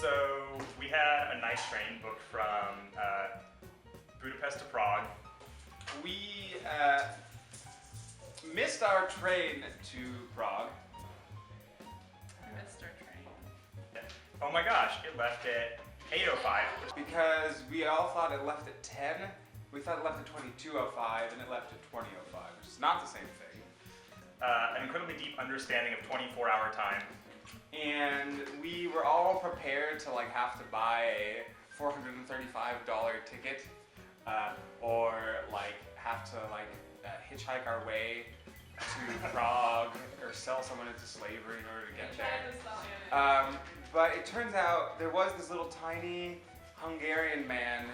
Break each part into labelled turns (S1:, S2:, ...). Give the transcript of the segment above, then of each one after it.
S1: So we had a nice train booked from Budapest to Prague.
S2: We missed our train to Prague.
S3: Missed our train.
S1: Oh my gosh, it left at 8:05.
S2: Because we all thought it left at 10. We thought it left at 22:05 and it left at 20:05, which is not the same thing.
S1: An incredibly deep understanding of 24-hour time.
S2: And we were all prepared to like have to buy a $435 ticket or like have to like hitchhike our way to Prague or sell someone into slavery in order to get there. But it turns out there was this little tiny Hungarian man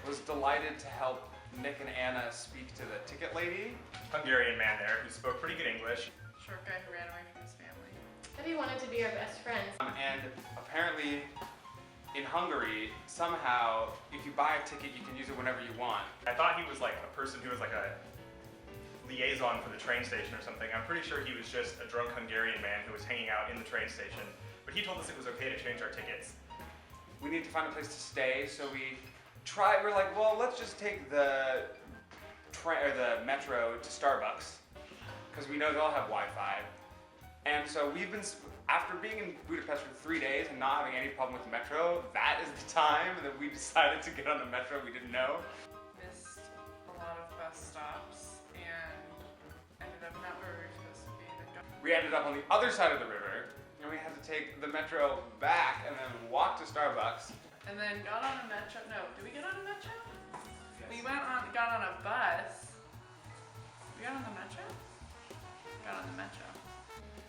S2: who was delighted to help Nick and Anna speak to the ticket lady.
S1: Hungarian man there who spoke pretty good English.
S3: Short guy who ran away from his family.
S4: And he wanted to be our best friends.
S2: And apparently in Hungary, somehow, if you buy a ticket, you can use it whenever you want.
S1: I thought he was like a person who was like a liaison for the train station or something. I'm pretty sure he was just a drunk Hungarian man who was hanging out in the train station. But he told us it was okay to change our tickets.
S2: We need to find a place to stay, so we're like, well, let's just take the metro to Starbucks, because we know they'll have Wi-Fi. And so we've been, after being in Budapest for 3 days and not having any problem with the metro, that is the time that we decided to get on the metro we didn't know.
S3: Missed a lot of bus stops and ended up not where we were supposed to be.
S2: We ended up on the other side of the river, and we had to take the metro back and then walk to Starbucks.
S3: And then got on a metro. No, did we get on a metro?
S2: Yes.
S3: We got on a bus. We got on the metro? Got on the metro.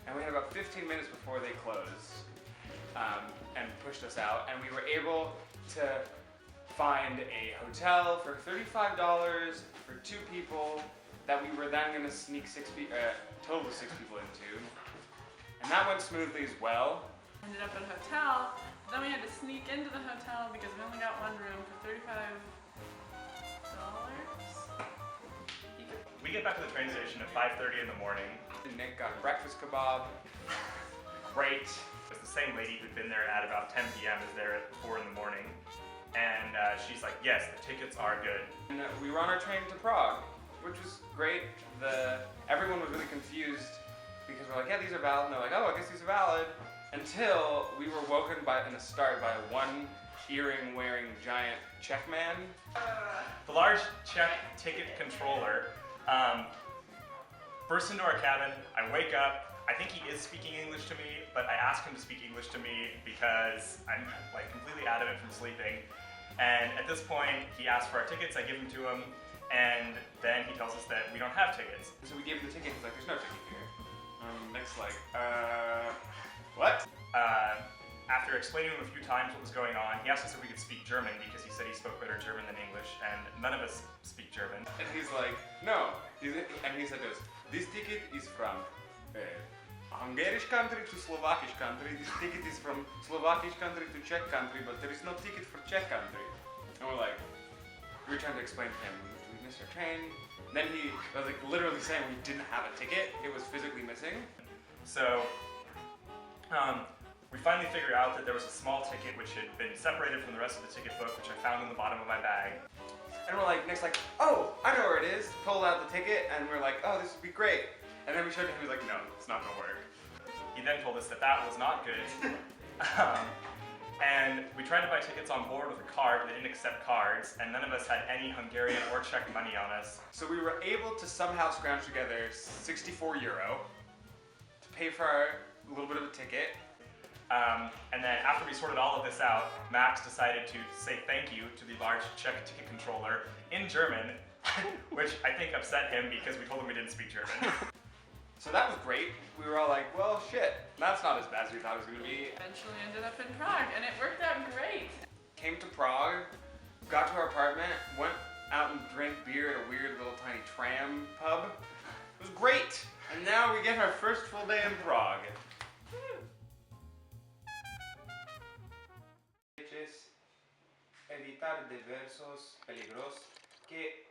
S2: And we had about 15 minutes before they closed and pushed us out. And we were able to find a hotel for $35 for 2 people that we were then going to sneak total of 6 people into. And that went smoothly as well.
S3: Ended up at a hotel. Then we had to sneak into the hotel because we only got one room for $35.
S1: We get back to the train station at 5:30 in the morning.
S2: Nick got a breakfast kebab. Great.
S1: It's the same lady who'd been there at about 10 p.m. is there at 4 in the morning. And she's like, yes, the tickets are good.
S2: And we were on our train to Prague, which was great. Everyone was really confused because we're like, yeah, these are valid. And they're like, oh, I guess these are valid. Until we were woken in the start by one earring-wearing giant Czech man.
S1: The large Czech ticket controller bursts into our cabin. I wake up. I think he is speaking English to me, but I ask him to speak English to me because I'm like completely out of it from sleeping. And at this point, he asks for our tickets. I give them to him, and then he tells us that we don't have tickets.
S2: So we gave him the ticket. He's like, there's no ticket here. Nick's like, what?
S1: After explaining to him a few times what was going on, he asked us if we could speak German because he said he spoke better German than English, and none of us speak German.
S2: And he's like, no. And he said to us, this ticket is from Hungarian country to Slovakian country. This ticket is from Slovakian country to Czech country, but there is no ticket for Czech country. And we were trying to explain to him, we missed our train. Then he was like literally saying we didn't have a ticket. It was physically missing.
S1: So, we finally figured out that there was a small ticket which had been separated from the rest of the ticket book, which I found in the bottom of my bag.
S2: And we're like, Nick's like, oh, I know where it is. Pulled out the ticket, and we're like, oh, this would be great. And then we showed him, he was like, no, it's not gonna work.
S1: He then told us that that was not good. And we tried to buy tickets on board with a card, but they didn't accept cards, and none of us had any Hungarian or Czech money on us.
S2: So we were able to somehow scrounge together €64 to pay for our little bit of a ticket.
S1: And then after we sorted all of this out, Max decided to say thank you to the large Czech ticket controller in German, which I think upset him because we told him we didn't speak German.
S2: So that was great. We were all like, well, shit, that's not as bad as we thought it was gonna be.
S3: Eventually ended up in Prague, and it worked out great.
S2: Came to Prague, got to our apartment, went out and drank beer at a weird little tiny tram pub. It was great. And now we get our first full day in Prague. Editar de versos peligrosos.